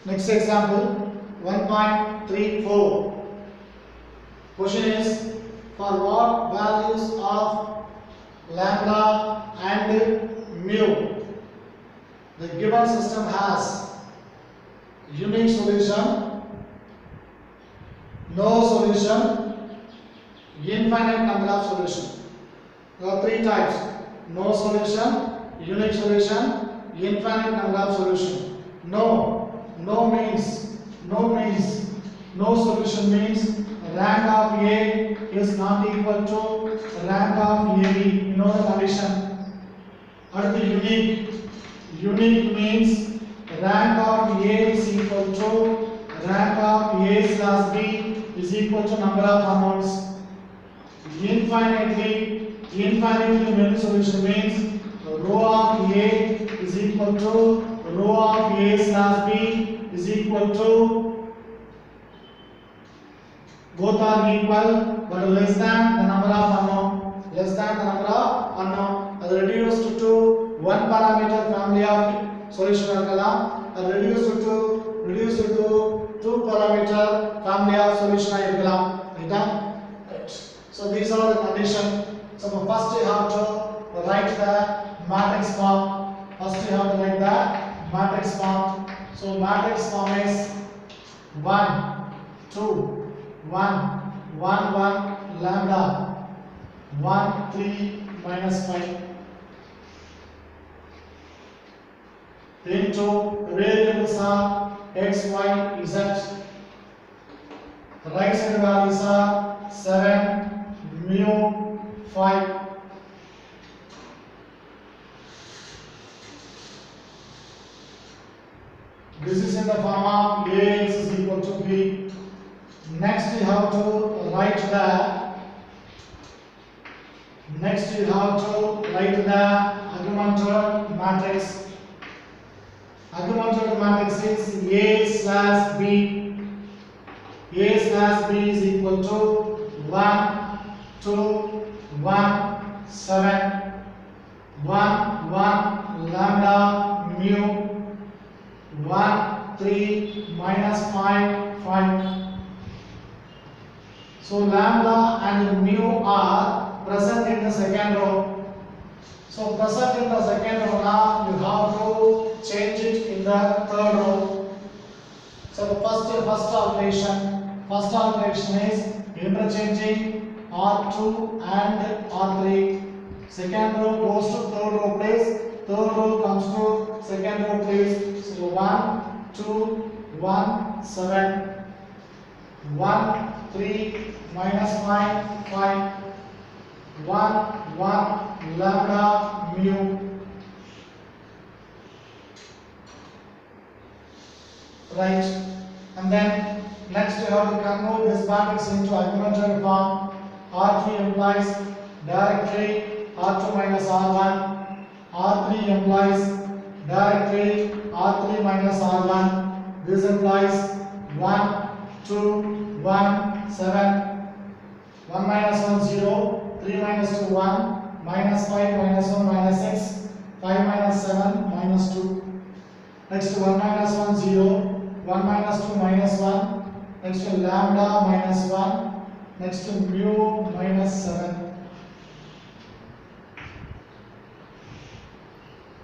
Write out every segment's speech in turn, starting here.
Next example 1.34. Question is, for what values of lambda and mu the given system has unique solution, no solution, infinite number of solution. There are three types: no solution, unique solution, infinite number of solution. No means no solution means rank of A is not equal to rank of AB. You know the condition. Or the unique means rank of A is equal to rank of A plus B is equal to number of unknowns. Infinitely many solution means row of A is equal to row of A plus B is equal to, both are equal but less than the number of unknown. As reduced to one parameter family of solution reduced to two parameter family of solution right? So these are the conditions. So first you have to write the matrix form. So matrix form is 1 2 1 1 1 lambda 1 3 minus 5 into variables are x, y, z. Right side values are 7 mu 5. This is in the form of Ax is equal to B. Next you have to write the augmented matrix. Augmented matrix is A slash B. A slash B is equal to 1 2 1 7 1 1 lambda mu 1 3 minus 5 5. So lambda and mu are present in the second row. So present in the second row, now you have to change it in the third row. So the first operation is interchanging R2 and R3. Second row goes to third row place. Third row comes to second row place. So 1 2 1 7 1 3 minus 5 5 1 1 lambda mu. Right, and then next you have to convert this matrix into augmented form. R3 implies directly R2 minus R1. R3 implies directly R3 minus R1. This implies 1 2 1 7 1 minus 1 0 3 minus 2 1 minus 5 minus 1 minus 6 5 minus 7 minus 2. Next 1 minus 1 0 1 minus 2 minus 1. Next to lambda minus 1. Next to mu minus 7.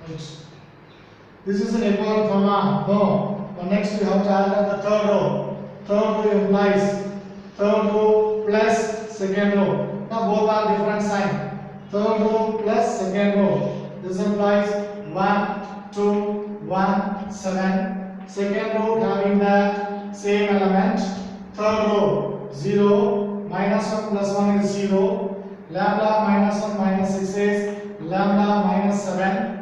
Right. This is an equivalent formula. No. But next we have to add the third row. Third row implies third row plus second row. Now both are different sign. Third row plus second row. This implies 1 2 1 7. Second row having the same element. Third row 0 minus 1 plus 1 is 0. Lambda minus 1 minus 6 is lambda minus 7.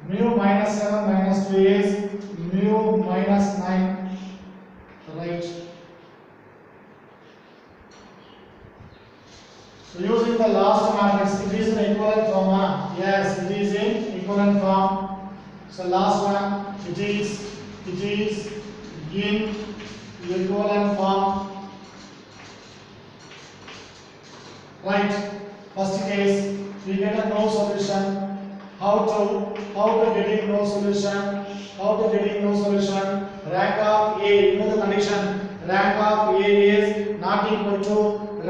Mu minus 7 minus 2 is mu minus 9. Right. So using the last matrix, it is an equivalent form. Yes, it is in equivalent form. So last one, it is in equivalent form. Right. First case, we get a no solution. How to getting no solution? rank of A, you know the condition, rank of A is not equal to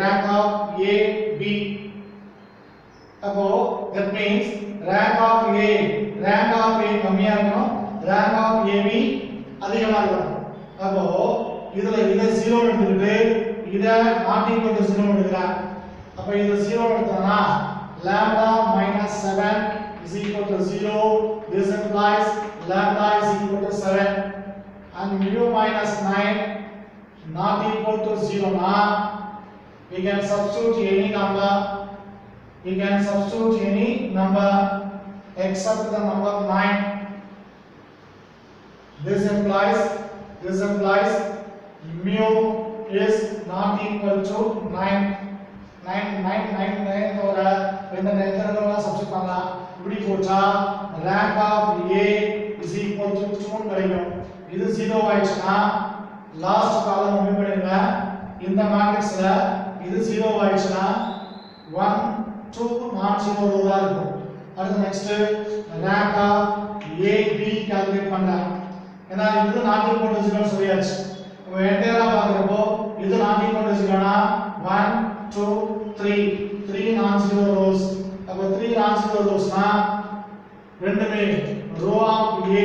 rank of A, B. Above, that means rank of A கம்மியா இருக்கணும், rank of AB அதிகமா இருக்கணும். அப்போ இதுல இத 0 எடுத்துக்கிட்டு இத not equal to 0 எடுக்கறேன். அப்ப இது 0 எடுத்தனா lambda minus 7 is equal to 0. This implies lambda is equal to 7 and mu minus 9 not equal to 0 na we can substitute any number. We can substitute any number except the number 9. This implies mu is not equal to 9. 9 और இந்த நேரத்துல substitute பண்ணலாம். இப்படி போட்டா rank of A is equal to 2 கிடைக்கும். இது 0 ஆயிடுச்சுனா last column move பண்ணிடுங்க. இந்த மேட்ரிக்ஸ்ல இது 0 ஆயிடுச்சுனா 1 2 not 0 ரூவா இருக்கும். அடுத்து next rank of AB calculate பண்ணலாம். ஏன்னா இது not equal to 0 சொல்லியாச்சு. அப்ப என்டையரா பாக்குறப்போ இது not equal to 0 னா 1 2 3 non-zero rows. अब 3 non-zero rows ना ரெண்டுமே row of A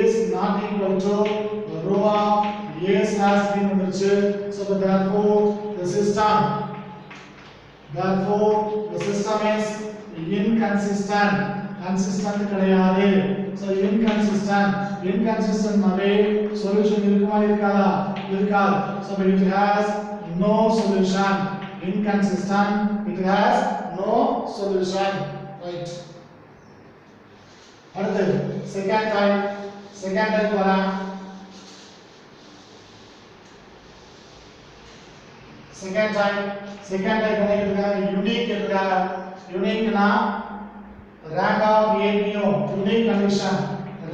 is not equal to row of A has been வந்துருச்சு. So therefore the system is inconsistent. Consistent கிடையாது. So inconsistent நாவே solution இருக்குமா இருக்காதா? இருக்காது. So it has no solution. Inconsistent, it has no solution, right? அடுத்து second type வரா. second type பண்ணிருக்காங்க unique இருக்காங்க. uniqueனா rank of A B O unique condition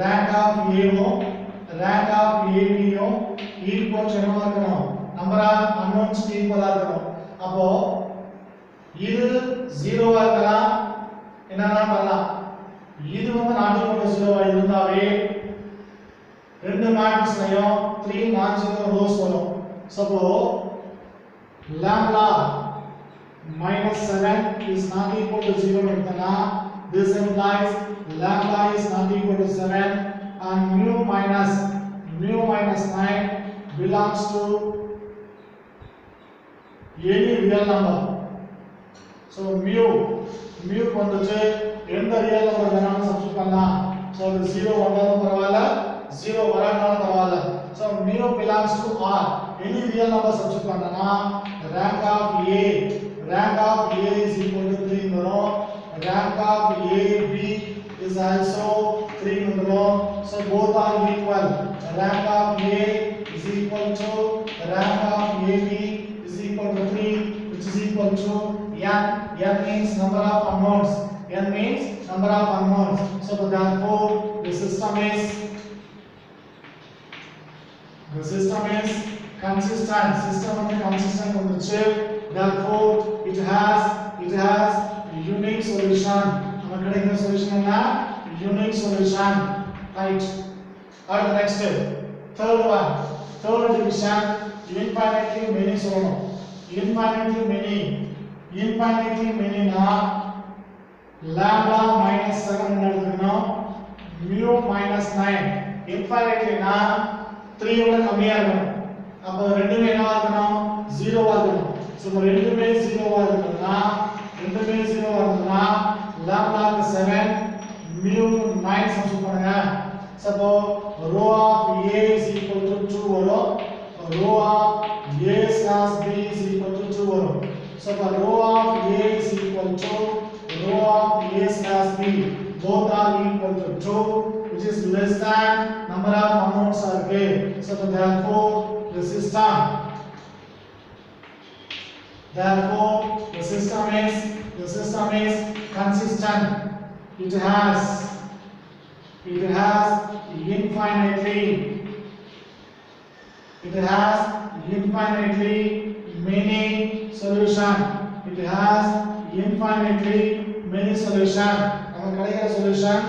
rank of A O B O equal to என்ன இருக்கணும், number of unknowns equal இருக்கணும். அப்போ இது 0 ஆ இருக்கலாம், என்னன்னா பண்ணலாம், இது வந்து not equal to 0 ஆ இருந்தாவே ரெண்டு மேட்ரிக்ஸ்லயும் 3 non-zero rows வரும். சப்போ lambda minus 7 is not equal to 0 எடுத்தனா this implies lambda is not equal to 7 and mu minus 9 belongs to any real number. So mu வந்துச்சு எந்த ரியல் நம்பர் வேணாலும் சப்ஸ்டிட் பண்ணலாம். So அது 0 வந்தாலும் பரவாயில்லை, 0 வராட்டாலும் பரவாயில்லை. So mu belongs to R. Any real number substitute பண்ணனா rank of A is equal to 3 வரும். Rank of AB is also 3 வரும். So both are equal. Rank of A is equal to rank of AB is equal to 3, which is equal to n. N means number of unknowns. So therefore the system is consistent. System is consistent வந்துச்சு. Therefore it has unique solution. நமக்கு கிடைக்கிற solution என்ன? unique solution, right? அடுத்து next third division infinitely many சொல்லணும். infinitely many na lambda minus 7 எடுத்துக்கணும், mu minus 9 infinitely na 3 ஓட கம்மியா இருக்கணும். அப்ப ரெண்டுமே என்னவா இருக்கணும், 0 ஆ இருக்கணும். சோ ரெண்டுமே 0 ஆ இருக்கணும்னா lambda க்கு 7 mu 9 சப்ஸ்டிட் பண்ணுங்க. சப்போ row of A is equal to 2 வரும், row of A slash B is equal to 2 வரும். So the row of A is equal to row of A slash B, both are equal to 2, which is less than number of unknowns are there. So therefore the system is consistent. It has infinitely many solution. நமக்கு கிடைக்கிற solution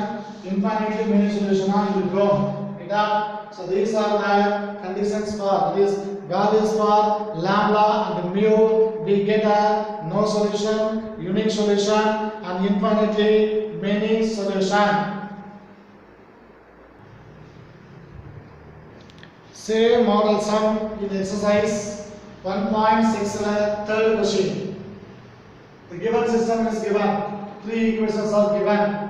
infinitely many solution ஆ இருக்கும். It that. So these are the conditions for these values for lambda and mu. We get a no solution, unique solution, and infinitely many solution. Say model sum in exercise 1.6 third question. The given system is given. Three equations are given.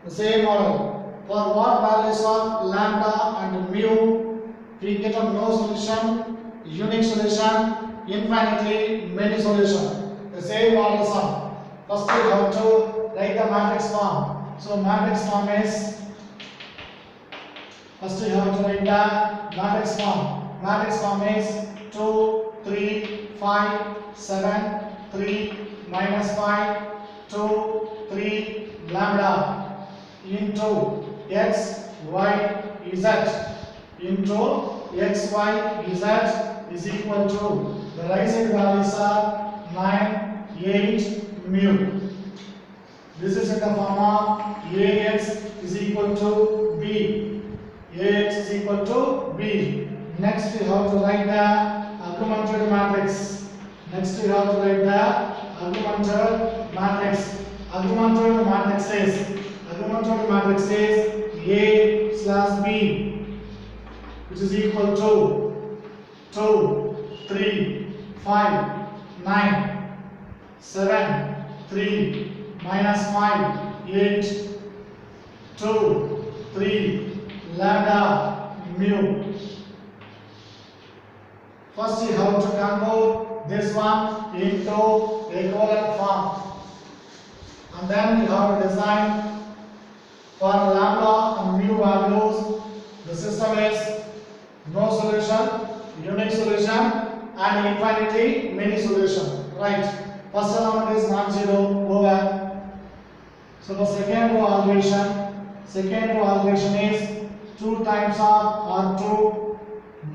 The same model. For what values of lambda and mu, we get a no solution, unique solution, infinitely many solution. The same model sum. First we have to write the matrix form. So matrix form is, first we have to write the matrix form. Matrix form is 2, 3, 5, 7, 3, minus 5, 2, 3, lambda into x, y, z into x, y, z is equal to the right side values are 9, 8, mu. This is in the form of ax is equal to b. Ax is equal to b. Next we have to write the augmented matrix. Next we have to write the augmented matrix. Augmented matrix is A slash B, which is equal to 2, 3, 5, 9, 7, 3, minus 5, 8, 2, 3, lambda, mu. First you have to convert this one into equivalent form. And then you have to design for lambda and mu values. The system is no solution, unique solution, and infinity many solution. Right. First element is non-zero over. So the second row algorithm is 2 times of R2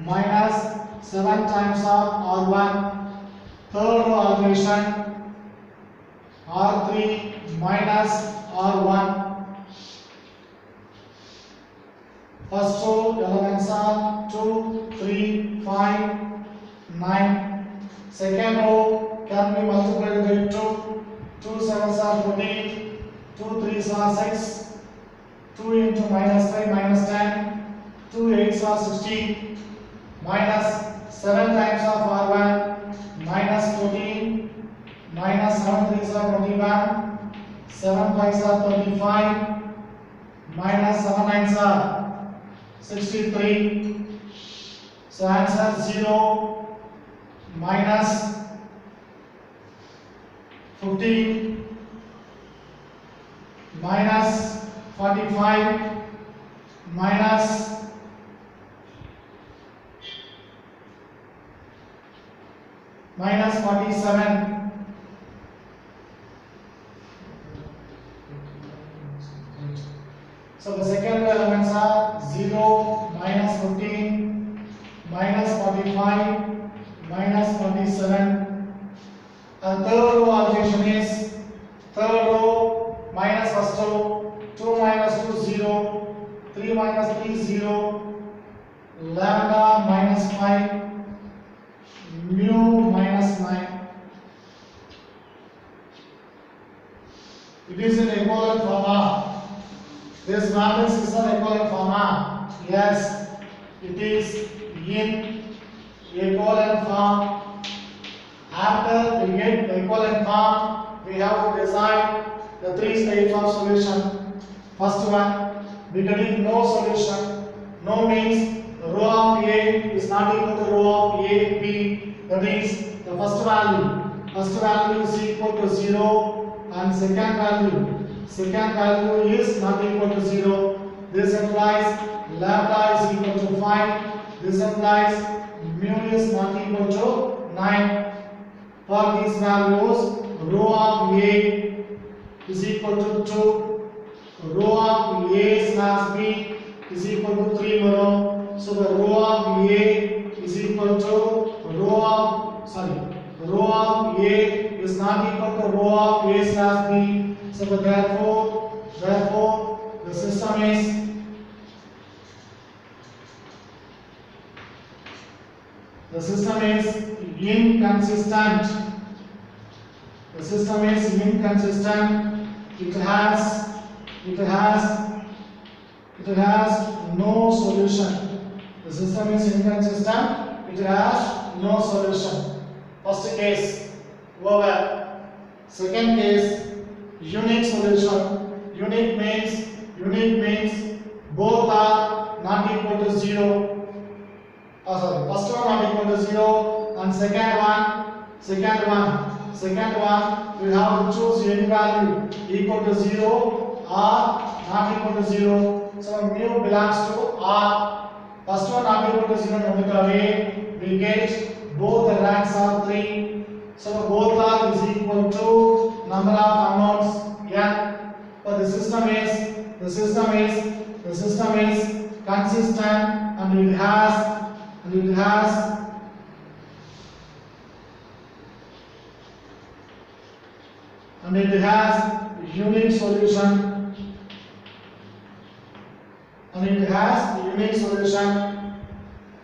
minus 7 times of R1. Third row algorithm R3 minus R1. First two elements are 2, 3, 5, 9. Second row can be multiplied by 2. 2 7s are 14. 2 3s are 6. 2 into minus 5 minus 10. 2 8s are 16. Minus 7 times of R1 minus 14. Minus 7 3s are 21. 7 5s are 35. Minus 7 9s are 63. So answer 0 minus 15 minus 45 minus 47. So the second elements are 0 minus 15 minus 45 minus 47. And third row allocation is third row minus first row. 2 minus 2 0, 3 minus 3 0, lambda minus 5, mu minus 9. It is an equivalent formula. This matrix is an equivalent formula. Yes, it is in equivalent form. After we get the equivalent form, we have to decide the three types of solution. First one, we getting no solution. No means the row of A is not equal to row of A, B. That is the first value. First value is equal to 0 and second value is not equal to 0. This implies lambda is equal to 5. This implies mu is not equal to 9. For these values, row of A is equal to 2. Row of A slash B is equal to 3 row. So the row of A is equal to row of A is not equal to row of A slash B. So therefore the system is The system is inconsistent. The system is inconsistent. It has no solution. The system is inconsistent. It has no solution. First case over. Second case, unique solution. Unique means both are not equal to 0. First one not equal to 0, and second one we have to choose any value equal to 0 or not equal to 0. So mu belongs to R. First one not equal to 0 no matter way, we get both the ranks are 3. So both are is equal to number of unknowns n. But the system is consistent, and it has unique solution.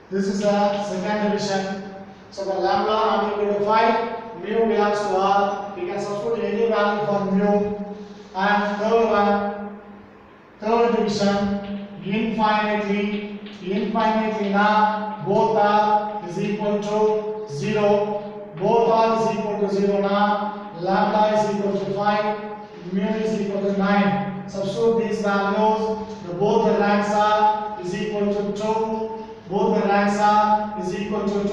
This is the second division. So the lambda not equal to 5, mu belongs to R. We can substitute any value for mu. And third division, infinitely now both are is equal to 0. Both are is equal to 0 now. Lambda is equal to 5, mu is equal to 9. Substitute these values. Both the ranks are is equal to 2. Both the ranks are is equal to 2,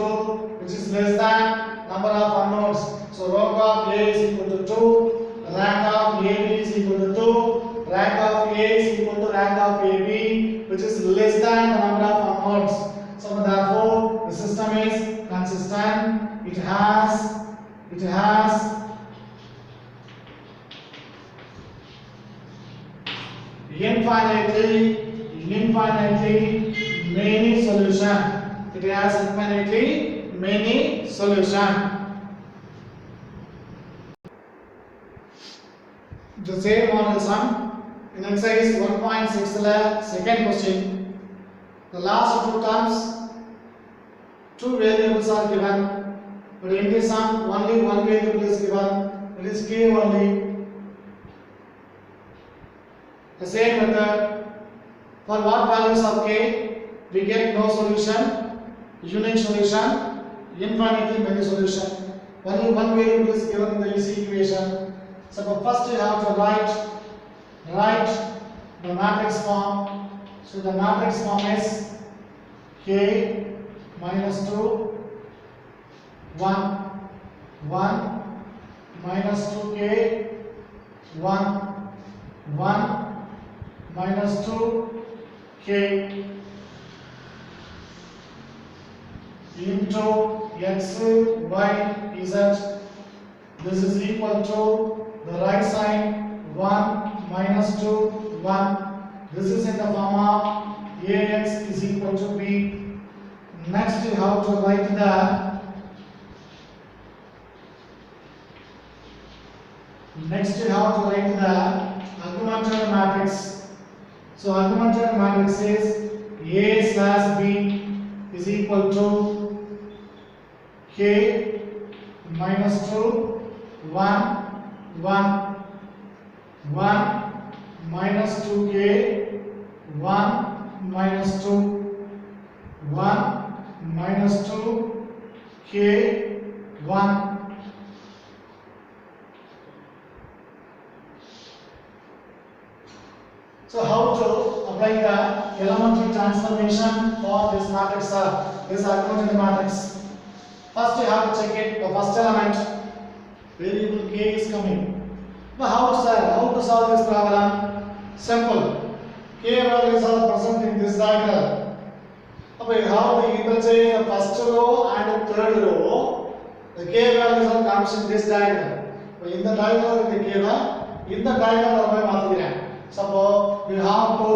which is less than number of unknowns. So rank of A is equal to 2. Rank of AB is equal to 2. Rank of A is equal to rank of AB, which is less than the number of unknowns. So therefore, the system is consistent. It has infinitely many solution. It has infinitely many solution. The same model sum in exercise 1.6 second question. The last two terms, two variables are given, but in this sum only one variable is given. It is k only. The same method. For what values of k we get no solution, unique solution, infinitely many solution. Only one variable is given in the easy equation. So first you have to write the matrix form. So the matrix form is k minus 2 1 1 minus 2k 1 1 minus 2k into x y z. This is equal to the right side 1 minus 2 1. This is in the form of ax is equal to b. Next you have to write the augmented matrix. So augmented matrix is A slash B is equal to k minus 2 1 1 1 minus 2k 1 minus 2 1 minus 2 k 1. So how to apply the elementary transformation for this matrix, this augmented matrix? First you have to check it. The first element variable k is coming. But how to solve this problem? Simple. K values are present in this diagram. But you have to interchange the first row and the third row. The k values are comes in this diagram. But in the diagram the k in the diagram suppose we have to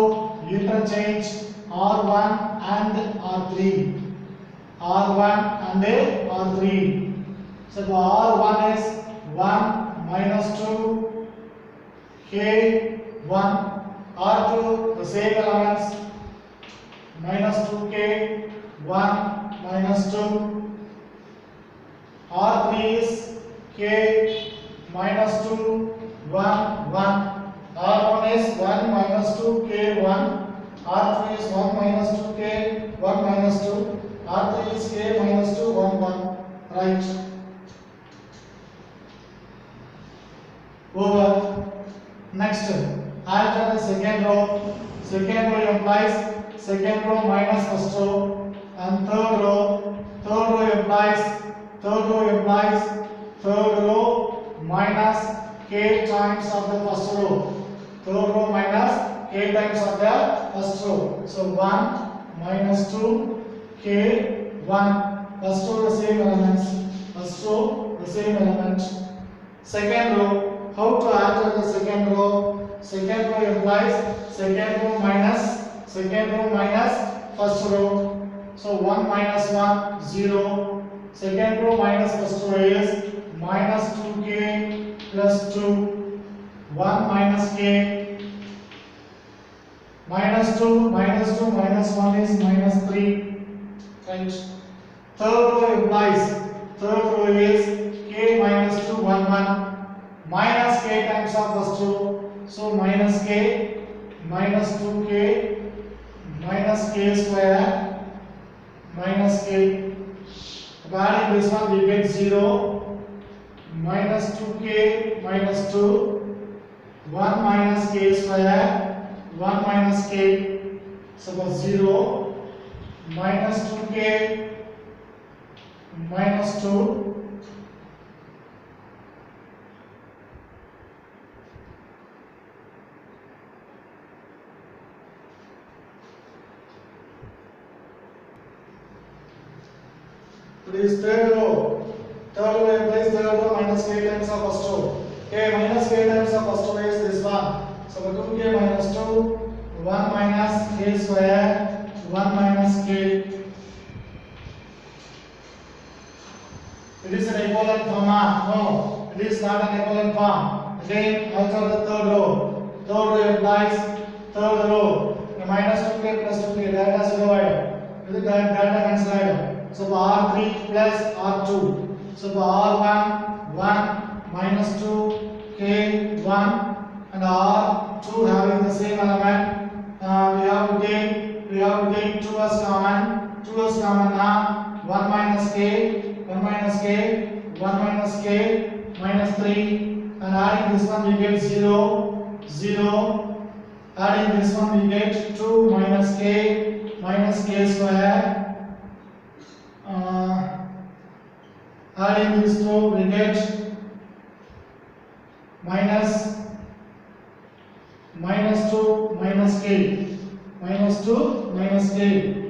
interchange R1 and R3. R1 and R3. So R1 is 1 minus 2 k 1. R2 the same elements minus 2k 1 minus 2 right? Over. Next, alter the second row. Second row implies second row minus first row, and third row implies third row minus k times of the first row. Third row minus k times of the first row. So 1 minus 2 k 1. First row the same elements. First row the same element. Second row. How to alter the second row? Second row implies second row minus first row. So 1 minus 1 0. Second row minus first row is minus 2k plus 2. 1 minus k. Minus 2 minus 1 is minus 3. Right. Third row implies third row is k minus 2 1 1. Minus k times of first row, so minus k, minus 2k, minus k square, minus k. Adding this one we get 0, minus 2k, minus 2, 1 minus k square, 1 minus k, so 0, minus 2k, minus 2, it is third row. Third row implies third row minus k times of first row. K minus k times of first row is this one. So 2k minus 2, 1 minus k square, 1 minus k. It is an equivalent form. No, it is not an equivalent form. Again, alter the third row. Third row implies third row. Minus 2k plus 2k, that has no item. This is that cancel item. So R3 plus R2. So R1 1 minus 2 k 1 and R2 having the same element. We have to take 2 as common. 2 as common now. 1 minus k, 1 minus k, 1 minus k, minus 3, and adding this one we get 0, 0. Adding this one we get 2 minus k square. Adding these two we get minus 2 minus k, minus 2 minus k.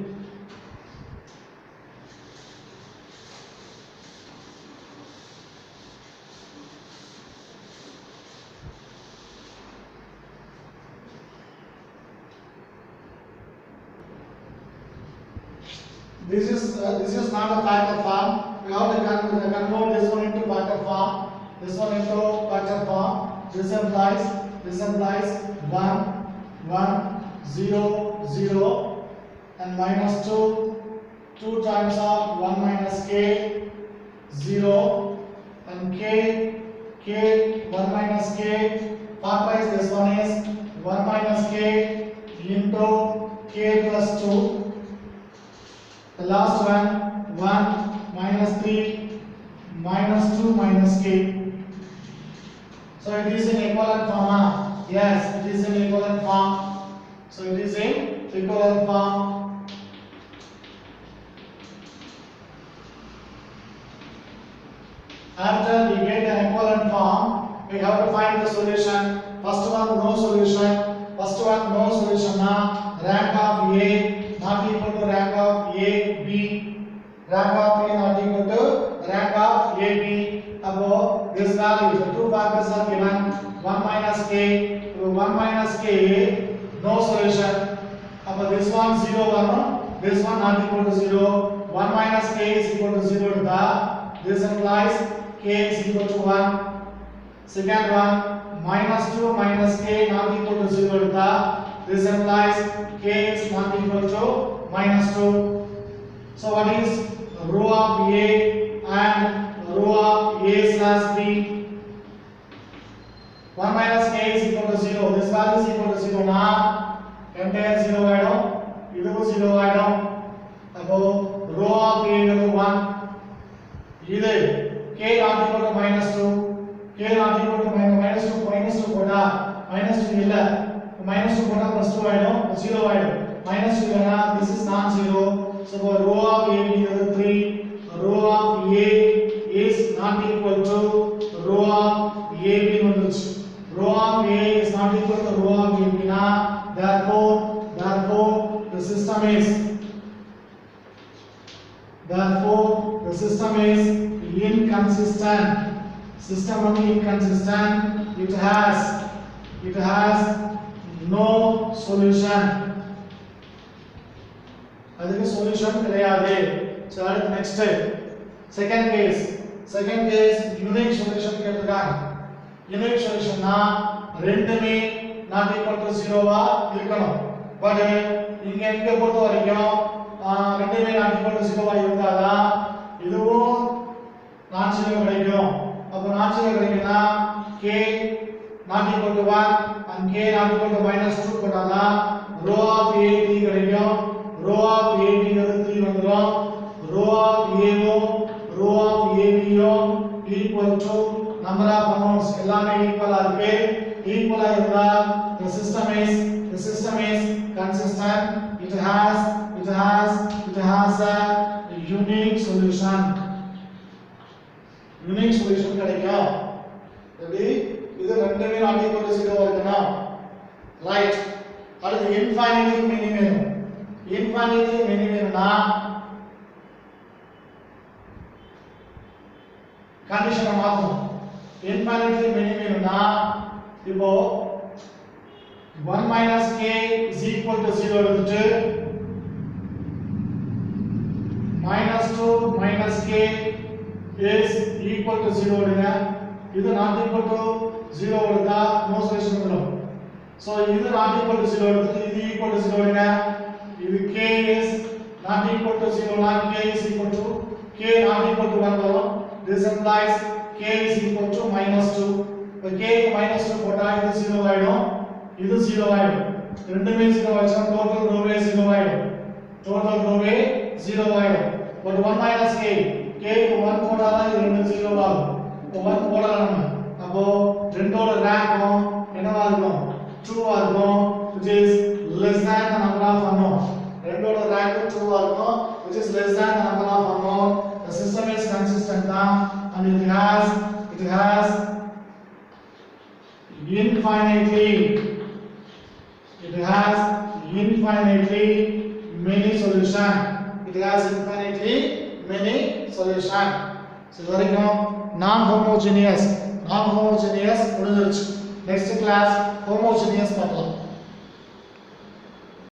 This is not a factor form. We have to convert this one into factor form. This one into factor form. This implies 1 1 0 0 and minus 2 times of 1 minus k 0 and k 1 minus k. Factorize this one is 1 minus k into k plus 2. The last one 1 minus 3 minus 2 minus k. So it is in equivalent form. Yes, it is in equivalent form. So it is in equivalent form. After we get an equivalent form, we have to find the solution. First one, no solution. First one, no solution. Now, rank of A not equal to rank of A, B. Rank of A not equal to rank of A, B. Above this value, the two factors are given. 1 minus k, 1 minus k, no solution. Above this one 0, 1, this one not equal to 0. 1 minus k is equal to 0 to the. This implies k is equal to 1. Second one, minus 2 minus k not equal to 0 to the. This implies k is not equal to minus 2. So what is row of A and row of A slash B? 1 minus k is equal to 0. This value is equal to 0 now. Entire 0 item. Idu 0 item. Above row of A equal to 1. Either minus 2, k not equal to minus 2 போடா minus 2 இல்ல minus 2 போட்டா plus 2 ஆயிடும் 0 ஆயிடும் minus 2 இல்லனா this is non zero so rho of a is 3 rho of a is not equal to rho of ab வந்துச்சு rho of a is not equal to rho of ab na therefore the system is inconsistent system only inconsistent it has no solution அதுக்கு solution கிடையாது so அடுத்து next second case unique solution கேட்டிருக்காங்க unique சொல்யூஷன்னா ரெண்டுமே not equal to 0வா இருக்கணும் but இங்க பொறுத்த வரைக்கும் ரெண்டுமே not equal to 0வா இருந்தாதான் இதுவும் நான் zero கிடைக்கும் அப்ப நான் zero கிடைக்கும்னா k not equal to 1 and k not equal to minus 2 போட்டாதான் rho of ab கிடைக்கும் rho of ab ங்கிறது 3 வந்துரும் rho of ab equal to number of unknowns எல்லாமே ஈக்குவலா இருக்கு ஈக்குவலா இருந்தா the system is consistent it has a unique solution கிடைக்கும் எப்படி இது ரெண்டுமே not equal to 0 இருக்குனா ரைட் அடுத்து infinity minimum கண்டிஷனை மாத்தணும் infinity minimumனா இப்போ 1 minus k is equal to 0 எடுத்துட்டு minus 2 minus k is equal to 0 எடுங்க இது not equal to 0 எடுத்தா no solution வரும் so இது not equal to 0 எடுத்து இது equal to 0 எடுங்க இது k is not equal to 0 னா k is equal to k not equal to 1 வரும் this implies k is equal to minus 2 இப்போ k க்கு minus 2 போட்டா இது 0 ஆயிடும் இது 0 ஆயிடும் ரெண்டுமே 0 ஆயிடுச்சா டோட்டல் ரோவே 0 ஆயிடும் பட் 1 minus k க்கு 1 போட்டா தான் இது ரெண்டு 0 ஆகும் இப்போ 1 போடலாம் நம்ம அப்போ ரெண்டோட ரேங்கும் என்னவா இருக்கும் 2 ஆ இருக்கும் which is less than the number of unknown ரெண்டோட ரேங்க் 2 ஆ இருக்கும் which is less than the number of unknown the system is consistent now and it has infinitely many solution so வரைக்கும் non homogeneous முடிஞ்சிருச்சு next class homogeneous பார்க்கலாம்